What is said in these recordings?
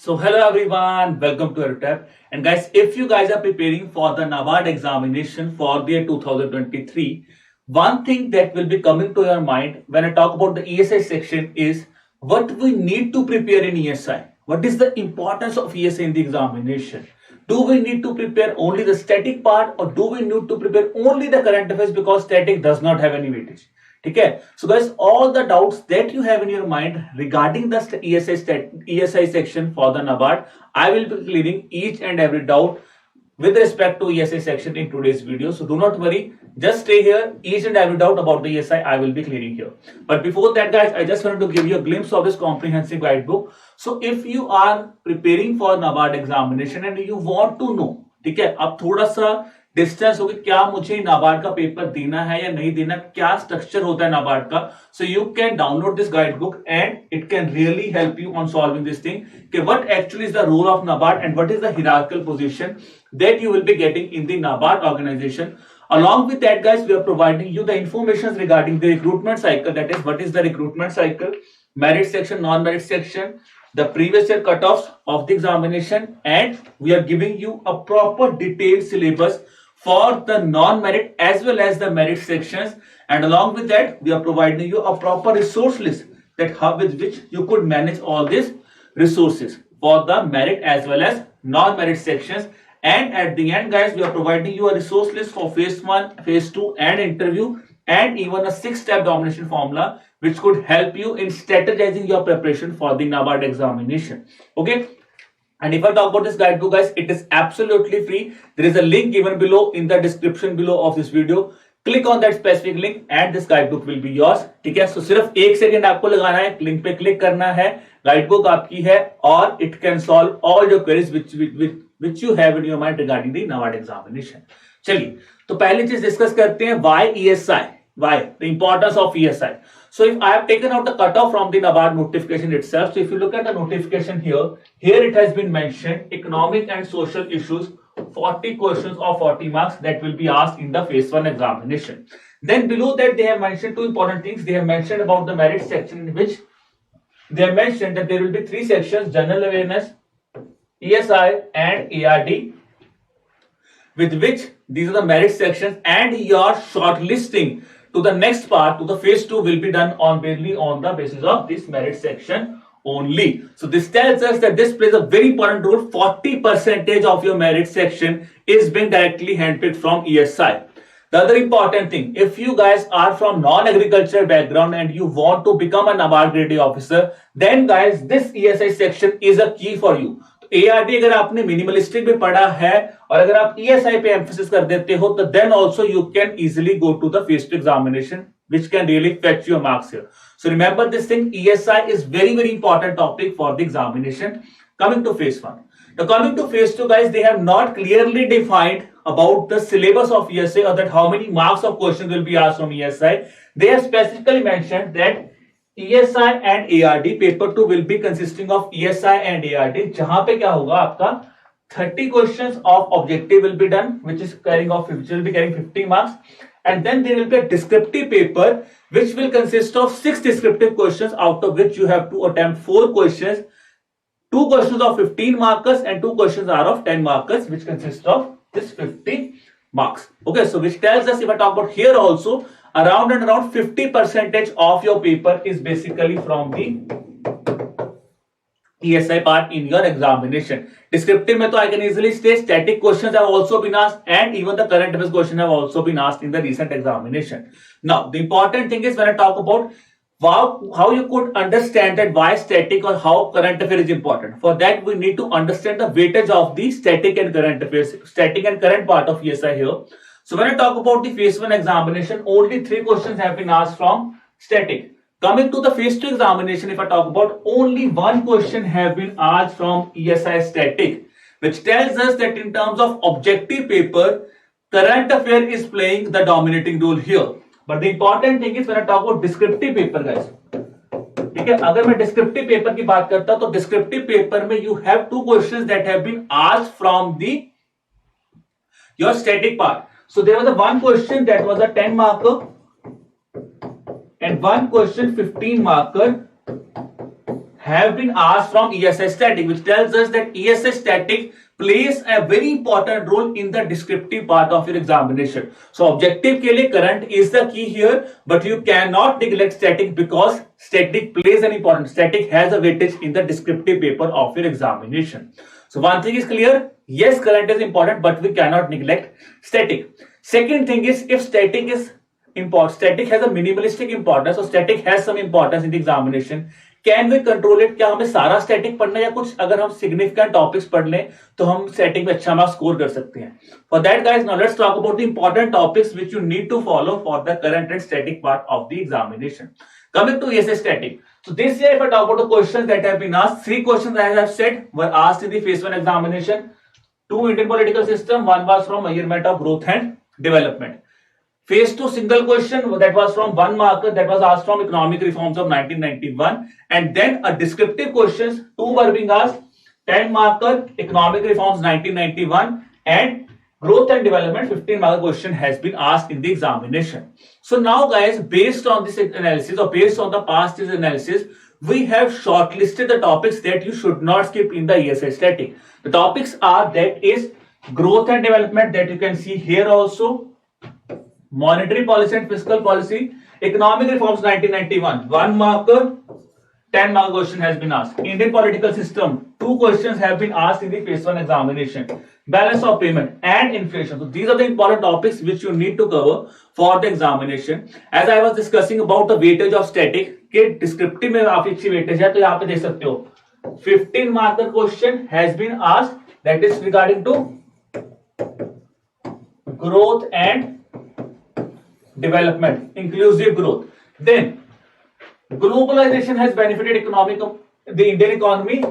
So hello everyone, welcome to EduTap. And guys, if you guys are preparing for the NABARD examination for the year 2023, one thing that will be coming to your mind when I talk about the ESI section is what we need to prepare in ESI. What is the importance of ESI in the examination? Do we need to prepare only the static part or do we need to prepare only the current affairs because static does not have any weightage? Okay, so guys, all the doubts that you have in your mind regarding the ESI section for the NABARD, I will be clearing each and every doubt with respect to ESI section in today's video. So do not worry, just stay here. Each and every doubt about the ESI I will be clearing here. But before that guys, I just wanted to give you a glimpse of this comprehensive guidebook. So if you are preparing for NABARD examination and you want to know, ठीक है, अब थोड़ा सा distance हो कि क्या मुझे नाबार्ड का पेपर देना है या नहीं देना, क्या स्ट्रक्चर होता है नाबार्ड का, so you can download this guide book and it can really help you on solving this thing कि what actually is the role of NABARD and what is the hierarchical position that you will be getting in the NABARD organisation. Along with that guys, we are providing you the information regarding the recruitment cycle, that is what is the recruitment cycle, merit section, non-merit section, the previous year cutoffs of the examination, and we are giving you a proper detailed syllabus for the non-merit as well as the merit sections. And along with that, we are providing you a proper resource list that how with which you could manage all these resources for the merit as well as non-merit sections. And at the end guys, we are providing you a resource list for phase 1, phase 2 and interview, and even a 6-step domination formula which could help you in strategizing your preparation for the NABARD examination. Okay, and if I talk about this guidebook guys, it is absolutely free. There is a link given below in the description below of this video. Click on that specific link and this guidebook will be yours. ठीक है, so सिर्फ 1 second आपको लगाना है, link पे click करना है, guidebook आपकी है और it can solve all your queries which you have in your mind regarding the NABARD examination. चलिए, तो पहली चीज डिस्कस करते हैं why ESI, why the importance of ESI. So if I have taken out the cutoff from the NABARD notification itself, so if you look at the notification here it has been mentioned economic and social issues, 40 questions of 40 marks that will be asked in the phase 1 examination. Then below that they have mentioned two important things. They have mentioned about the merit section, in which they have mentioned that there will be 3 sections: general awareness, ESI and ARD, with which these are the merit sections, and your shortlisting to the next part, to the phase 2, will be done only on the basis of this merit section only. So this tells us that this plays a very important role. 40% of your merit section is being directly handpicked from ESI. The other important thing, if you guys are from non-agriculture background and you want to become a NABARD grade A officer, then guys this ESI section is a key for you. ARD अगर आपने minimalistic में पढ़ा है और अगर आप ESI पे emphasis कर देते हो, तो then also you can easily go to the phase 2 examination, which can really fetch your marks here. So remember this thing, ESI is very important topic for the examination. Coming to phase 1. Now coming to phase 2 guys, they have not clearly defined about the syllabus of ESI or that how many marks of questions will be asked from ESI. They have specifically mentioned that ESI and ARD paper 2 will be consisting of ESI and ARD, जहां पे क्या होगा आपका 30 questions of objective will be done, which will be carrying 50 marks, and then there will be a descriptive paper which will consist of 6 descriptive questions, out of which you have to attempt 4 questions. 2 questions of 15 markers and 2 questions are of 10 markers, which consist of this 50 marks. Okay, so which tells us, if I talk about here also, around 50% of your paper is basically from the ESI part in your examination. Descriptive में तो I can easily state static questions have also been asked, and even the current affairs question have also been asked in the recent examination. Now the important thing is when I talk about how you could understand that why static or how current affair is important. For that we need to understand the weightage of the static and current affairs, static and current part of ESI here. So when I talk about the phase 1 examination, only 3 questions have been asked from static. Coming to the phase 2 examination, if I talk about, only 1 question have been asked from ESI static, which tells us that in terms of objective paper, current affair is playing the dominating role here. But the important thing is when I talk about descriptive paper guys, ठीक है, अगर मैं descriptive paper की बात करता हूं तो descriptive paper में you have 2 questions that have been asked from the your static part. So there was a 1 question that was a 10 marker and 1 question 15 marker have been asked from ESI static, which tells us that ESI static plays a very important role in the descriptive part of your examination. So objective के लिए current is the key here, but you cannot neglect static because static plays an important. Static has a weightage in the descriptive paper of your examination. So one thing is clear. Yes, current is important, but we cannot neglect static. Second thing is, if static is important, static has a minimalistic importance, so static has some importance in the examination. Can we control it? क्या हमें सारा static पढ़ना है या कुछ अगर हम significant topics पढ़ लें तो हम स्टैटिक में अच्छा मार्क्स स्कोर कर सकते हैं? For that guys, now let's talk about the important topics which you need to follow for the current and static part of the examination. Coming to ESA static. So this year, if I talk about the questions that have been asked, 3 questions I have said were asked in the phase 1 examination. 2 Indian political system, 1 was from measurement of growth and development. Phase 2 single question that was from 1 marker, that was asked from economic reforms of 1991, and then a descriptive questions 2 were being asked, 10 marker economic reforms 1991 and growth and development 15 marker question has been asked in the examination. So now guys, based on this analysis or based on the past year's analysis, we have shortlisted the topics that you should not skip in the ESI static. The topics are, that is growth and development, that you can see here also, monetary policy and fiscal policy, economic reforms 1991, 1 marker, 10 mark question has been asked. Indian political system, 2 questions have been asked in the phase 1 examination. Balance of payment and inflation. So these are the important topics which you need to cover for the examination. As I was discussing about the weightage of static, के descriptive में काफी अच्छी weightage है, तो यहाँ पे देख सकते हो 15 marker question has been asked, that is regarding to growth and development, inclusive growth. Then globalization has benefited the Indian economy.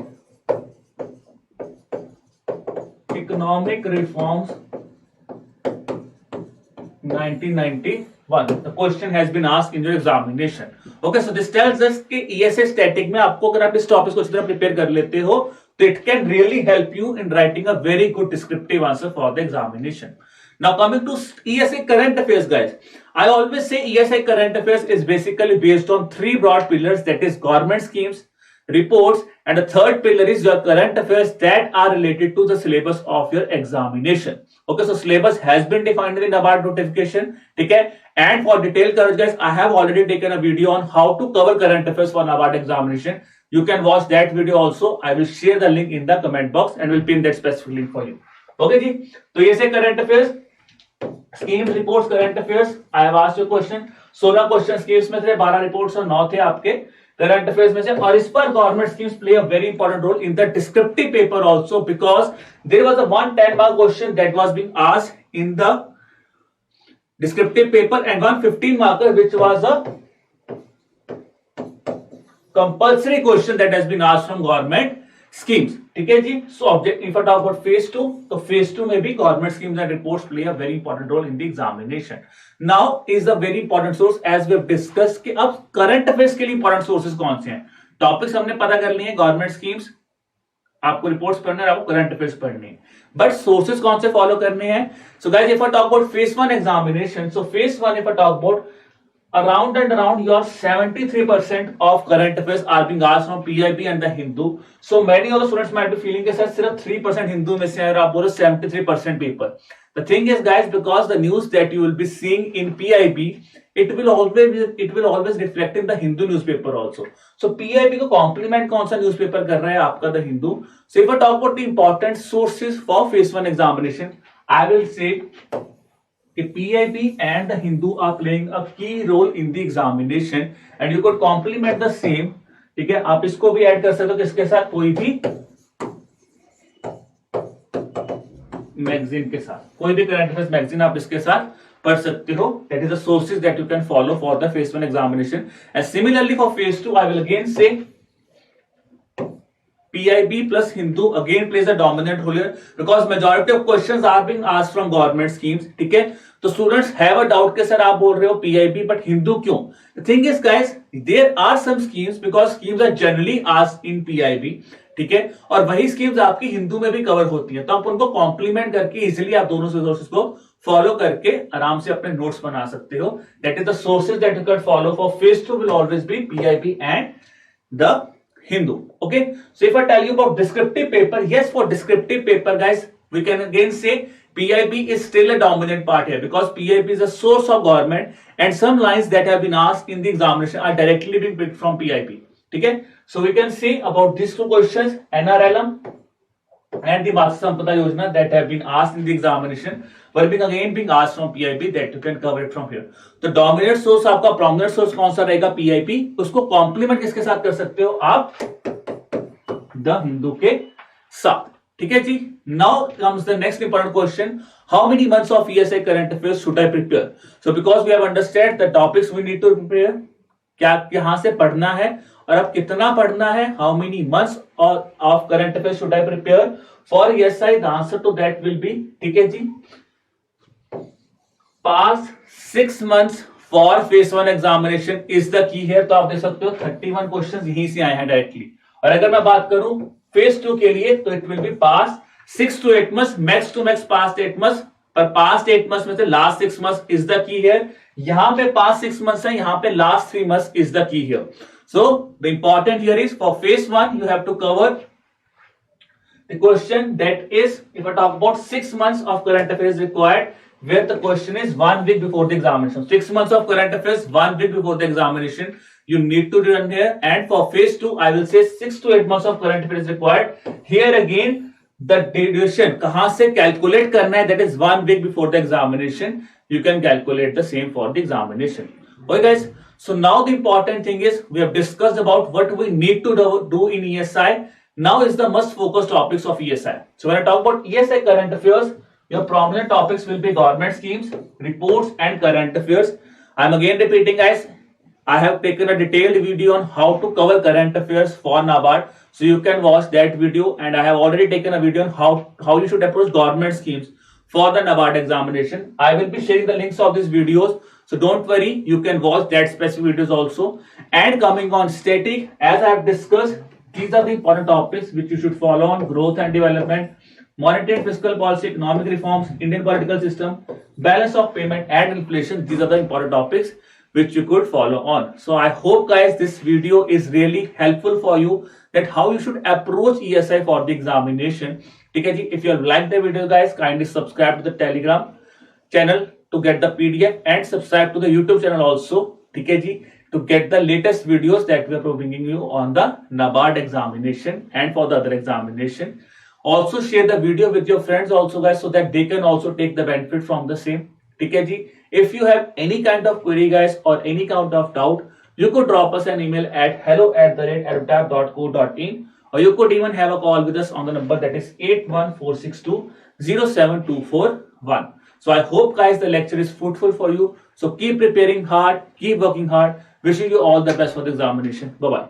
Economic reforms 1991. The question has been asked in your examination. Okay, so this tells us कि ESA static में आपको अगर आप इस topic को अच्छी तरह prepare कर लेते हो तो it can really help you in writing a very good descriptive answer for the examination. Now coming to ESA current affairs, guys. I always say ESA current affairs is basically based on 3 broad pillars, that is government schemes, reports, and the third pillar is your current affairs that are related to the syllabus of your examination. Okay, so syllabus has been defined in the NABARD notification. Okay, and for detailed coverage, guys, I have already taken a video on how to cover current affairs for NABARD examination. You can watch that video also. I will share the link in the comment box and will pin that specific link for you. Okay जी, तो ये से current affairs, schemes, reports, current affairs. I have asked you question. 16 question schemes में थे, 12 reports और 9 थे आपके current affairs में से, और इस पर government schemes play a very important role in the descriptive paper also, because there was a 110 mark question that was being asked in the descriptive paper and 115 marker which was a compulsory question that has been asked from government schemes. ठीक है जी. So object if I talk about phase 2, तो phase 2 में भी government schemes and reports play a very important role in the examination. Now is a very important source as we have discuss कि अब current affairs के लिए important sources कौन से हैं. टॉपिक्स हमने पता कर लिए हैं, गवर्नमेंट स्कीम्स, आपको रिपोर्ट्स पढ़ने हैं, आपको करंट अफेयर्स पढ़ने हैं, बट सोर्सेज कौन से फॉलो करने हैं. So guys, if I talk about phase 1 examination, so phase 1 if I talk about around and around your 73% of current affairs are being asked from PIB and the Hindu. So many of the students might be feeling कि sir सिर्फ 3% हिंदू में से है और आप बोल रहे 73% paper. The thing is guys, because the news that you will be seeing in PIB, it will always reflect in the Hindu newspaper also. So PIB को complement कौन सा newspaper कर रहा है आपका the Hindu. So if I talk about the important sources for phase 1 examination, I will say PIB and the Hindu are playing a key role in the examination and you could complement the same. ठीक है, आप इसको भी add कर सकते हो किसके साथ, कोई भी मैगजीन के साथ, कोई भी करंट अफेयर्स मैगजीन आप इसके साथ पढ़ सकते हो. That is the sources that you can follow for the phase 1 examination. And similarly for phase 2, I will again say PIB plus Hindu again plays a dominant role here because majority of questions are being asked from government schemes. ठीक है, तो students have a doubt के sir आप बोल रहे हो PIB but Hindu क्यों. The thing is guys, there are some schemes because schemes are generally asked in PIB. ठीक है, और वही स्कीम्स आपकी हिंदू में भी कवर होती है, तो आप उनको कॉम्प्लीमेंट करके इजिली आप दोनों सोर्सेज को फॉलो करके आराम से अपने नोट्स बना सकते हो. That is the sources that you can follow for phase 2 will always be PIB and the Hindu. Okay, so if I tell you about descriptive paper, yes, for descriptive paper, guys, we can again say PIB is still a dominant part here because PIB is a source of government, and some lines that have been asked in the examination are directly being picked from PIB. Okay, so we can say about these two questions, NRLM and the Matsya Sampada Yojana, that have been asked in the examination were being asked from PIB, that you can cover it from here. तो dominant source आपका prominent source कौन सा रहेगा? PIB. उसको complement किसके साथ कर सकते हो आप? द हिंदू के साथ. ठीक है जी. Now comes the next important question. How many months of ESI current affairs should I prepare? So because we have understand the topics we need to prepare, क्या यहां से पढ़ना है और अब कितना पढ़ना है. How many months of current affairs should I prepare for ESI? The answer to that will be, ठीक है जी, past 6 months for phase 1 examination is the key है. तो आप देख सकते हो 31 क्वेश्चन यहीं से आए हैं डायरेक्टली. और अगर मैं बात करूं फेस 2 के लिए तो it will be past 6 to 8 months, max to max past 8 months. पर पास्ट 8 months में से last 6 months is the key है. यहां पे पास्ट 6 months है, यहां पे last 3 months is the key है. So the important here is for phase 1 you have to cover the question that is, if I talk about 6 months of current affairs required, where the question is 1 week before the examination. 6 months of current affairs 1 week before the examination you need to run here. And for phase 2 I will say 6 to 8 months of current affairs required. Here again the duration kahan se calculate karna hai, that is 1 week before the examination. You can calculate the same for the examination. Okay guys, so now the important thing is we have discussed about what we need to do in ESI. Now is the must focus topics of ESI. So when I talk about ESI current affairs, your prominent topics will be government schemes, reports and current affairs. I am again repeating guys, I have taken a detailed video on how to cover current affairs for NABARD. So you can watch that video, and I have already taken a video on how you should approach government schemes for the NABARD examination. I will be sharing the links of these videos. So don't worry, you can watch that specific videos also. And coming on static, as I have discussed, these are the important topics which you should follow on: growth and development, monetary and fiscal policy, economic reforms, Indian political system, balance of payment and inflation. These are the important topics which you could follow on. So I hope guys this video is really helpful for you, that how you should approach ESI for the examination. Okay, if you have liked the video guys, kindly subscribe to the Telegram channel to get the PDF, and subscribe to the YouTube channel also. Okay, to get the latest videos that we are bringing you on the NABARD examination and for the other examination. Also share the video with your friends also guys, so that they can also take the benefit from the same. Okay ji, if you have any kind of query guys or any kind of doubt, you could drop us an email at hello@edutap.co.in, or you could even have a call with us on the number that is 81462 07241. So I hope guys the lecture is fruitful for you. So keep preparing hard, keep working hard. Wishing you all the best for the examination. Bye bye.